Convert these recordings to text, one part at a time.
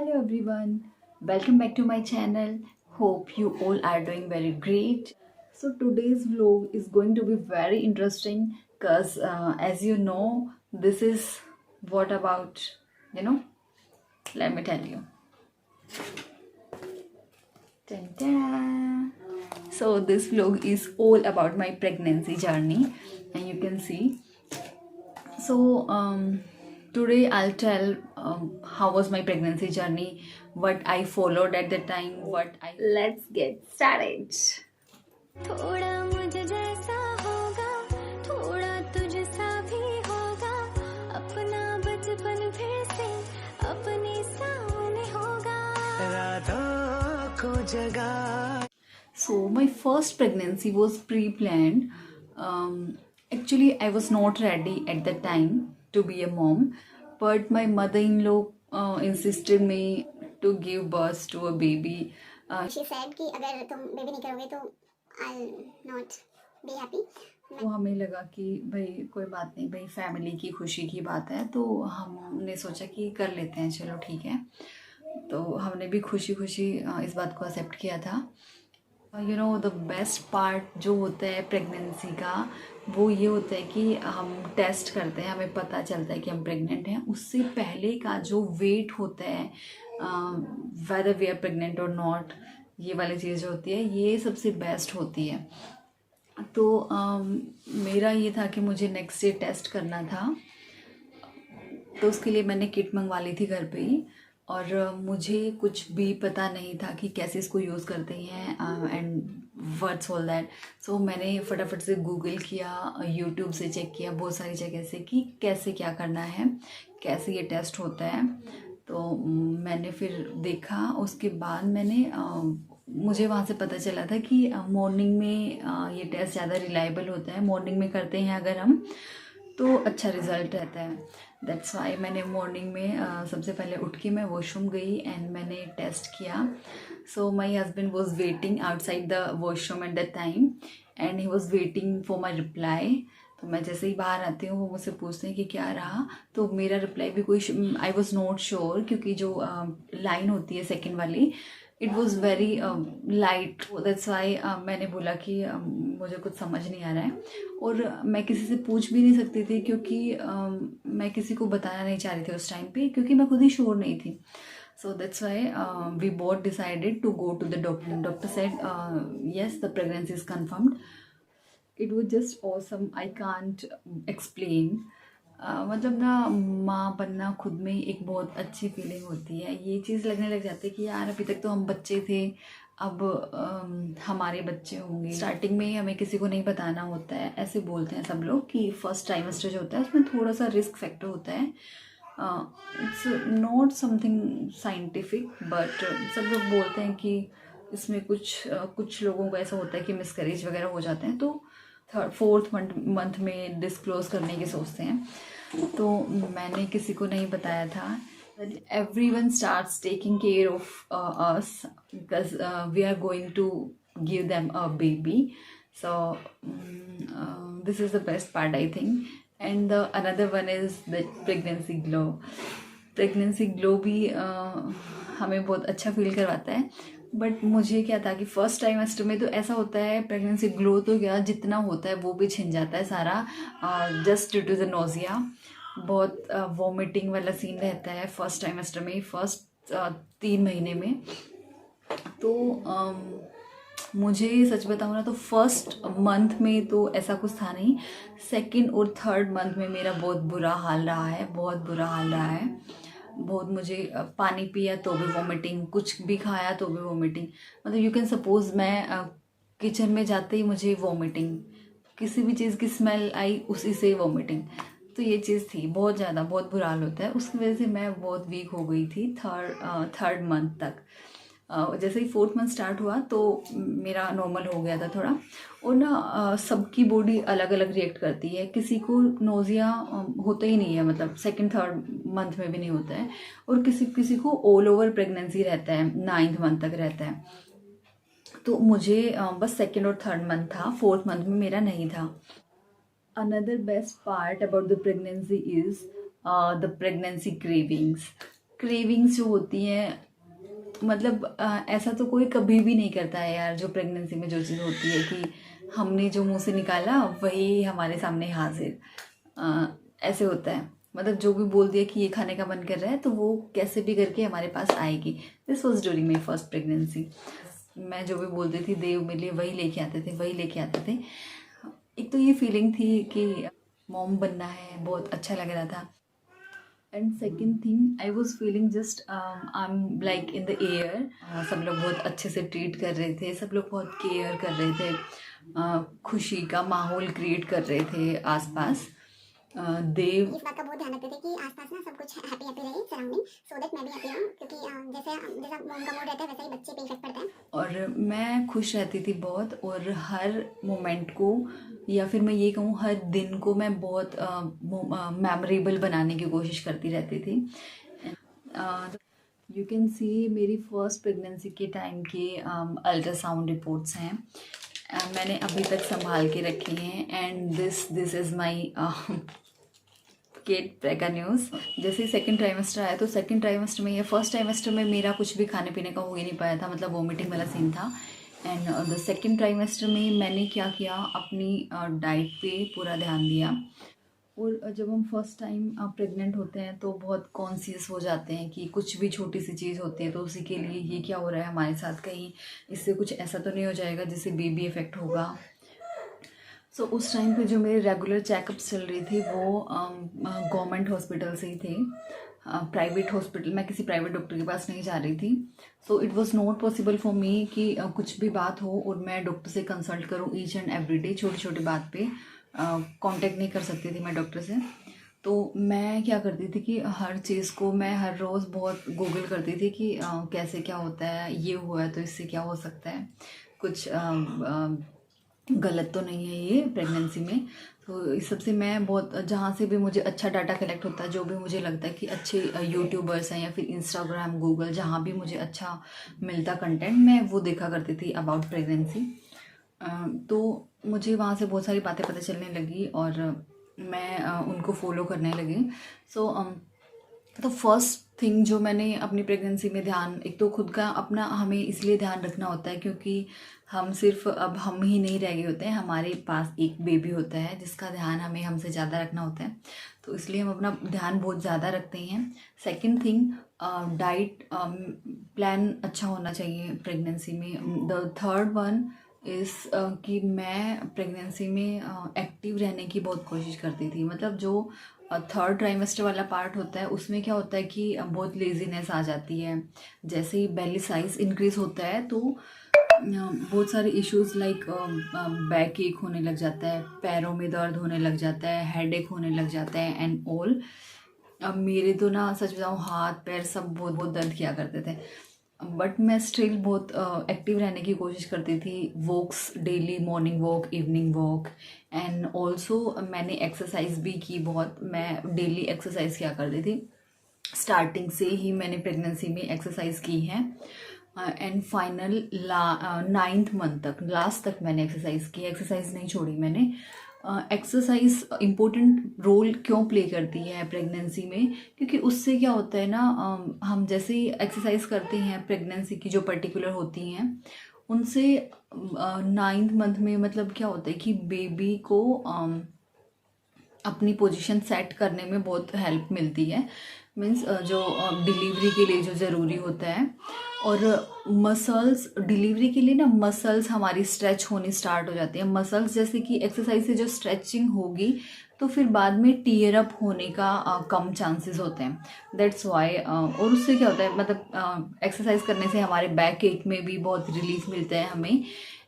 Hello everyone, welcome back to my channel. Hope you all are doing very great. So today's vlog is going to be very interesting because as you know, this is what about, you know, let me tell you. Dun-dun. So this vlog is all about my pregnancy journey and you can see. So today I'll tell how was my pregnancy journey, what I followed at the time, what I. Let's get started. थोड़ा मुझ जैसा होगा, थोड़ा तुझसा भी होगा, अपना बचपन फिर से अपने सामने होगा, रातों को जगा. So my first pregnancy was pre-planned. Actually, I was not ready at the time to be a mom, but my mother-in-law insisted me to give birth to a baby. She said कि अगर तुम baby नहीं करोगे तो I'll not be happy. तो हमें लगा कि भाई कोई बात नहीं, भाई फैमिली की खुशी की बात है, तो हमने सोचा कि कर लेते हैं, चलो ठीक है. तो हमने भी खुशी खुशी इस बात को एक्सेप्ट किया था. You know the best part जो होता है प्रेगनेंसी का वो ये होता है कि हम टेस्ट करते हैं, हमें पता चलता है कि हम प्रेग्नेंट हैं. उससे पहले का जो वेट होता है, वेदर वी आर प्रेग्नेंट और नॉट, ये वाली चीज़ जो होती है ये सबसे बेस्ट होती है. तो मेरा ये था कि मुझे नेक्स्ट डे टेस्ट करना था, तो उसके लिए मैंने किट मंगवा ली थी घर पे ही. और मुझे कुछ भी पता नहीं था कि कैसे इसको यूज़ करते हैं एंड व्हाट्स ऑल दैट. सो मैंने फटाफट से गूगल किया, यूट्यूब से चेक किया बहुत सारी जगह से कि कैसे क्या करना है, कैसे ये टेस्ट होता है. तो मैंने फिर देखा, उसके बाद मैंने मुझे वहाँ से पता चला था कि मॉर्निंग में ये टेस्ट ज़्यादा रिलायबल होता है. मॉर्निंग में करते हैं अगर हम तो अच्छा रिजल्ट रहता है. दैट्स वाई मैंने मॉर्निंग में सबसे पहले उठ के मैं वॉशरूम गई एंड मैंने टेस्ट किया. So my husband was waiting outside the washroom at the time and he was waiting for my reply. तो मैं जैसे ही बाहर आती हूँ वो मुझसे पूछते हैं कि क्या रहा, तो मेरा रिप्लाई भी कोई, आई वॉज नॉट श्योर, क्योंकि जो लाइन होती है सेकेंड वाली, it was very light. That's why मैंने बोला कि मुझे कुछ समझ नहीं आ रहा है. और मैं किसी से पूछ भी नहीं सकती थी क्योंकि मैं किसी को बताना नहीं चाह रही थी उस टाइम पे, क्योंकि मैं खुद ही श्योर नहीं थी. So that's why we both decided to go to the doctor. Doctor said yes, the pregnancy is confirmed. It was just awesome. I can't explain. मतलब ना, माँ बनना खुद में एक बहुत अच्छी फीलिंग होती है. ये चीज़ लगने लग जाती है कि यार अभी तक तो हम बच्चे थे, अब हमारे बच्चे होंगे. स्टार्टिंग में हमें किसी को नहीं बताना होता है. ऐसे बोलते हैं सब लोग कि फर्स्ट ट्राइमेस्टर जो होता है उसमें थोड़ा सा रिस्क फैक्टर होता है. It's not something scientific, but सब लोग बोलते हैं कि इसमें कुछ लोगों को ऐसा होता है कि मिसकैरेज वगैरह हो जाते हैं, तो फोर्थ मंथ में डिस्क्लोज करने की सोचते हैं. तो मैंने किसी को नहीं बताया था. Everyone starts taking care of us because we are going to give them a baby. So this is the best part, I think. And the another one is the pregnancy glow. Pregnancy glow भी हमें बहुत अच्छा feel करवाता है. But मुझे क्या था कि फर्स्ट ट्राइमेस्टर में तो ऐसा होता है, प्रेगनेंसी ग्लो तो क्या जितना होता है वो भी छिन जाता है सारा, just due to the nausea. बहुत वॉमिटिंग वाला सीन रहता है फर्स्ट ट्राइमेस्टर में, फर्स्ट 3 महीने में. तो मुझे सच बताऊँ ना तो फर्स्ट मंथ में तो ऐसा कुछ था नहीं. सेकंड और थर्ड मंथ में मेरा बहुत बुरा हाल रहा है, बहुत बुरा हाल रहा है. बहुत, मुझे पानी पिया तो भी वॉमिटिंग, कुछ भी खाया तो भी वॉमिटिंग. मतलब यू कैन सपोज मैं किचन में जाते ही मुझे वॉमिटिंग, किसी भी चीज़ की स्मेल आई उसी से वॉमिटिंग. तो ये चीज़ थी बहुत ज़्यादा, बहुत बुरा हाल होता है. उसकी वजह से मैं बहुत वीक हो गई थी थर्ड मंथ तक. जैसे ही फोर्थ मंथ स्टार्ट हुआ तो मेरा नॉर्मल हो गया था थोड़ा. और ना सबकी बॉडी अलग अलग रिएक्ट करती है. किसी को नोजिया होता ही नहीं है, मतलब सेकंड थर्ड मंथ में भी नहीं होता है, और किसी किसी को ऑल ओवर प्रेगनेंसी रहता है, 9th मंथ तक रहता है. तो मुझे बस सेकंड और थर्ड मंथ था, फोर्थ मंथ में मेरा नहीं था. Another best part about the pregnancy is the pregnancy cravings. Cravings जो होती हैं, मतलब ऐसा तो कोई कभी भी नहीं करता है यार, जो प्रेगनेंसी में जो चीज़ होती है कि हमने जो मुंह से निकाला वही हमारे सामने हाजिर, ऐसे होता है। मतलब जो भी बोल दिया कि ये खाने का मन कर रहा है तो वो कैसे भी करके हमारे पास आएगी। This was during my first pregnancy. मैं जो भी बोलती थी देव मेरे लिए वही लेके आते थे, वही लेके आते थे। एक तो ये फीलिंग थी कि मॉम बनना है, बहुत अच्छा लग रहा था। And second thing, I was feeling just I am like in the air. सब लोग बहुत अच्छे से ट्रीट कर रहे थे, सब लोग बहुत केयर कर रहे थे, खुशी का माहौल क्रिएट कर रहे थे आसपास। देव इस बात का बहुत ध्यान रखते थे कि आसपास ना सब कुछ हैप्पी हैप्पी रहे सराउंडिंग, सो दैट मैं भी हैप्पी रहूं, क्योंकि जैसा मॉम का मूड रहता है वैसा ही बच्चे पे इफेक्ट पड़ता है। और मैं खुश रहती थी बहुत, और हर मोमेंट को या फिर मैं ये कहूँ हर दिन को मैं बहुत मेमोरेबल बनाने की कोशिश करती रहती थी। यू कैन सी मेरी फर्स्ट प्रेगनेंसी के टाइम के अल्ट्रासाउंड रिपोर्ट्स हैं, मैंने अभी तक संभाल के रखी हैं। And this is my kit Prega News. जैसे ही सेकंड ट्राइमेस्टर आया तो सेकंड ट्राइमेस्टर में या फर्स्ट ट्राइमेस्टर में मेरा कुछ भी खाने पीने का हो ही नहीं पाया था, मतलब वॉमिटिंग वाला सीन था। एंड द सेकंड ट्राइमेस्टर में मैंने क्या किया, अपनी डाइट पे पूरा ध्यान दिया। और जब हम फर्स्ट टाइम प्रेग्नेंट होते हैं तो बहुत कॉन्शियस हो जाते हैं कि कुछ भी छोटी सी चीज़ होती है तो उसी के लिए ये क्या हो रहा है हमारे साथ, कहीं इससे कुछ ऐसा तो नहीं हो जाएगा जिससे बेबी इफ़ेक्ट होगा। सो उस टाइम पे जो मेरे रेगुलर चेकअप्स चल रही थी वो गवर्नमेंट हॉस्पिटल से ही थे। प्राइवेट हॉस्पिटल, मैं किसी प्राइवेट डॉक्टर के पास नहीं जा रही थी। So it was not possible for me कि कुछ भी बात हो और मैं डॉक्टर से कंसल्ट करूं ईच एंड एवरी डे, छोटी छोटी बात पे कांटेक्ट नहीं कर सकती थी मैं डॉक्टर से। तो मैं क्या करती थी कि हर चीज़ को मैं हर रोज़ बहुत गूगल करती थी कि कैसे क्या होता है, ये हुआ है तो इससे क्या हो सकता है, कुछ गलत तो नहीं है ये प्रेगनेंसी में। तो इस सब से मैं बहुत, जहाँ से भी मुझे अच्छा डाटा कलेक्ट होता है, जो भी मुझे लगता है कि अच्छे यूट्यूबर्स हैं या फिर इंस्टाग्राम गूगल, जहाँ भी मुझे अच्छा मिलता कंटेंट, मैं वो देखा करती थी अबाउट प्रेगनेंसी। तो मुझे वहाँ से बहुत सारी बातें पता चलने लगी और मैं उनको फॉलो करने लगी। सो तो फर्स्ट थिंग जो मैंने अपनी प्रेगनेंसी में ध्यान, एक तो खुद का अपना हमें इसलिए ध्यान रखना होता है क्योंकि हम सिर्फ अब हम ही नहीं रह गए होते हैं, हमारे पास एक बेबी होता है जिसका ध्यान हमें हमसे ज़्यादा रखना होता है, तो इसलिए हम अपना ध्यान बहुत ज़्यादा रखते हैं। सेकंड थिंग, डाइट प्लान अच्छा होना चाहिए प्रेगनेंसी में। द थर्ड वन इस कि मैं प्रेगनेंसी में एक्टिव रहने की बहुत कोशिश करती थी। मतलब जो थर्ड ट्राइमेस्टर वाला पार्ट होता है उसमें क्या होता है कि बहुत लेजीनेस आ जाती है। जैसे ही बेली साइज इंक्रीज होता है तो बहुत सारे इश्यूज लाइक बैक एक होने लग जाता है, पैरों में दर्द होने लग जाता है, हेड एक होने लग जाता है एंड ऑल। अब मेरे तो ना सच बताऊँ हाथ पैर सब बहुत बहुत दर्द किया करते थे, बट मैं स्टिल बहुत एक्टिव रहने की कोशिश करती थी। Walks daily, morning walk, evening walk, and also मैंने एक्सरसाइज भी की बहुत, मैं डेली एक्सरसाइज किया करती थी। स्टार्टिंग से ही मैंने प्रेगनेंसी में एक्सरसाइज की है एंड फाइनल 9th मंथ तक, लास्ट तक मैंने एक्सरसाइज की, एक्सरसाइज नहीं छोड़ी मैंने। एक्सरसाइज इम्पोर्टेंट रोल क्यों प्ले करती है प्रेगनेंसी में, क्योंकि उससे क्या होता है ना, हम जैसे ही एक्सरसाइज करते हैं प्रेगनेंसी की जो पर्टिकुलर होती हैं उनसे 9th मंथ में मतलब क्या होता है कि बेबी को अपनी पोजीशन सेट करने में बहुत हेल्प मिलती है। मीन्स जो डिलीवरी के लिए जो ज़रूरी होता है, और मसल्स डिलीवरी के लिए ना मसल्स हमारी स्ट्रेच होनी स्टार्ट हो जाती है। मसल्स जैसे कि एक्सरसाइज से जो स्ट्रेचिंग होगी तो फिर बाद में टीयर अप होने का कम चांसेस होते हैं। दैट्स वाई, और उससे क्या होता है, मतलब एक्सरसाइज करने से हमारे बैक एक में भी बहुत रिलीफ मिलता है हमें,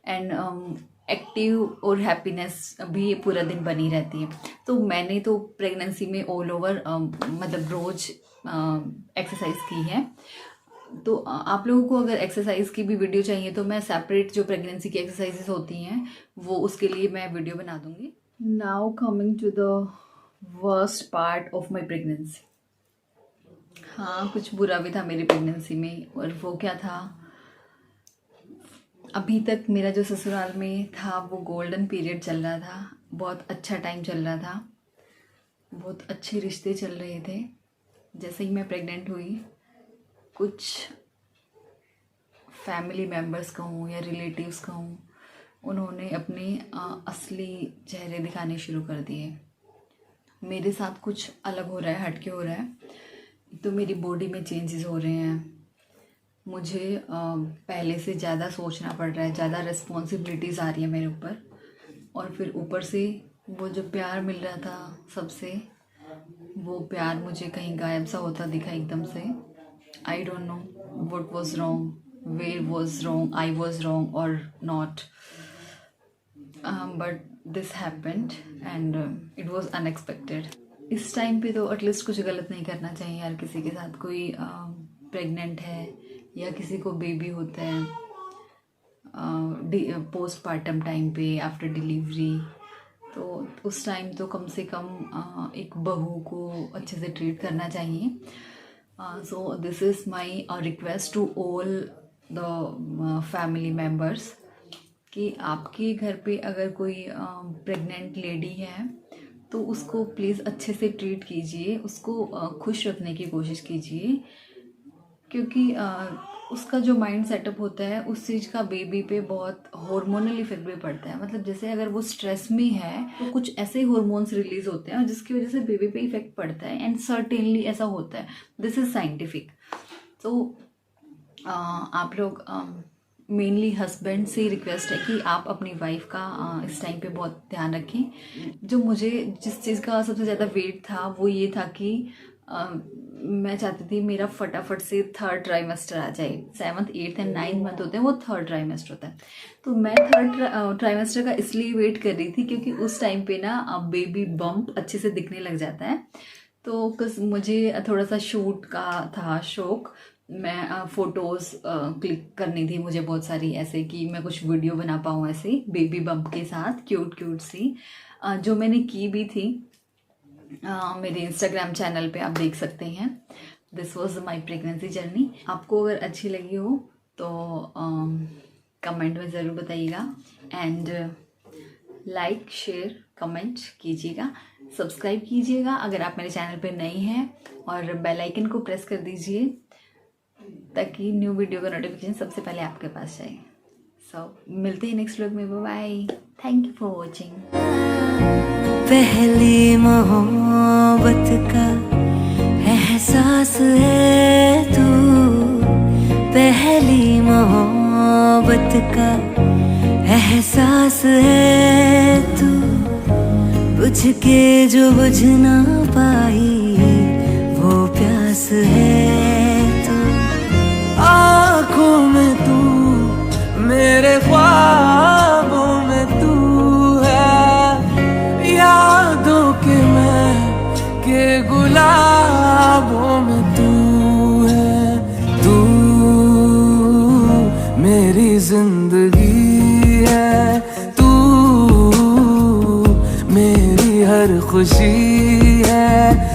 एंड एक्टिव और हैप्पीनेस भी पूरा दिन बनी रहती है। तो मैंने तो प्रेगनेंसी में ऑल ओवर मतलब रोज़ एक्सरसाइज की है। तो आप लोगों को अगर एक्सरसाइज की भी वीडियो चाहिए तो मैं सेपरेट जो प्रेगनेंसी की एक्सरसाइजेस होती हैं वो उसके लिए मैं वीडियो बना दूंगी। Now coming to the worst part of my pregnancy. हाँ, कुछ बुरा भी था मेरी प्रेगनेंसी में, और वो क्या था, अभी तक मेरा जो ससुराल में था वो गोल्डन पीरियड चल रहा था, बहुत अच्छा टाइम चल रहा था, बहुत अच्छे रिश्ते चल रहे थे। जैसे ही मैं प्रेग्नेंट हुई कुछ फैमिली मेम्बर्स कहूँ या रिलेटिव्स कहूँ, उन्होंने अपने असली चेहरे दिखाने शुरू कर दिए। मेरे साथ कुछ अलग हो रहा है, हटके हो रहा है। तो मेरी बॉडी में चेंजेस हो रहे हैं, मुझे पहले से ज़्यादा सोचना पड़ रहा है, ज़्यादा रिस्पॉन्सिबिलिटीज़ आ रही है मेरे ऊपर। और फिर ऊपर से वो जो प्यार मिल रहा था सबसे, वो प्यार मुझे कहीं गायब सा होता दिखा एकदम से। I don't know what was wrong, where was wrong, I was wrong और not, but this happened and it was unexpected. इस टाइम पे तो एटलीस्ट कुछ गलत नहीं करना चाहिए यार। किसी के साथ कोई प्रेग्नेंट है या किसी को बेबी होता है पोस्टपार्टम टाइम पे, आफ्टर डिलीवरी, तो उस टाइम तो कम से कम एक बहू को अच्छे से ट्रीट करना चाहिए। So this is my request to all the family members कि आपके घर पे अगर कोई प्रेग्नेंट लेडी है तो उसको प्लीज़ अच्छे से ट्रीट कीजिए, उसको खुश रखने की कोशिश कीजिए, क्योंकि उसका जो माइंड सेटअप होता है उस चीज़ का बेबी पे बहुत हार्मोनल इफेक्ट भी पड़ता है। मतलब जैसे अगर वो स्ट्रेस में है तो कुछ ऐसे हॉर्मोन्स रिलीज होते हैं जिसकी वजह से बेबी पे इफेक्ट पड़ता है, एंड सर्टेनली ऐसा होता है। This is scientific. तो आप लोग मेनली हस्बैंड से रिक्वेस्ट है कि आप अपनी वाइफ का इस टाइम पे बहुत ध्यान रखें। जो मुझे जिस चीज़ का सबसे ज़्यादा वेट था वो ये था कि मैं चाहती थी मेरा फटाफट से 3rd ट्राइमेस्टर आ जाए। 7th 8th and 9th month होते हैं, वो 3rd ट्राइमेस्टर होता है। तो मैं 3rd ट्राइमेस्टर का इसलिए वेट कर रही थी क्योंकि उस टाइम पे ना बेबी बम्प अच्छे से दिखने लग जाता है। तो कुछ मुझे थोड़ा सा शूट का था शौक, मैं फ़ोटोज़ क्लिक करनी थी मुझे बहुत सारी, ऐसे कि मैं कुछ वीडियो बना पाऊँ ऐसे बेबी बम्प के साथ क्यूट क्यूट सी, जो मैंने की भी थी। मेरे इंस्टाग्राम चैनल पे आप देख सकते हैं। This was my pregnancy journey. आपको अगर अच्छी लगी हो तो कमेंट में ज़रूर बताइएगा, एंड लाइक शेयर कमेंट कीजिएगा, सब्सक्राइब कीजिएगा अगर आप मेरे चैनल पे नए हैं, और बेल आइकन को प्रेस कर दीजिए ताकि न्यू वीडियो का नोटिफिकेशन सबसे पहले आपके पास जाए। मिलते हैं नेक्स्ट व्लॉग में। Bye, thank you for watching. पहली मोहब्बत का एहसास है तू, पहली मोहब्बत का एहसास है तू, बुझ के जो बुझ ना पाई वो प्यास है तू। आँखों में तू, मेरे ख्वाबों में तू है, यादों के मैं के गुलाबों में तू है। तू मेरी जिंदगी है, तू मेरी हर खुशी है।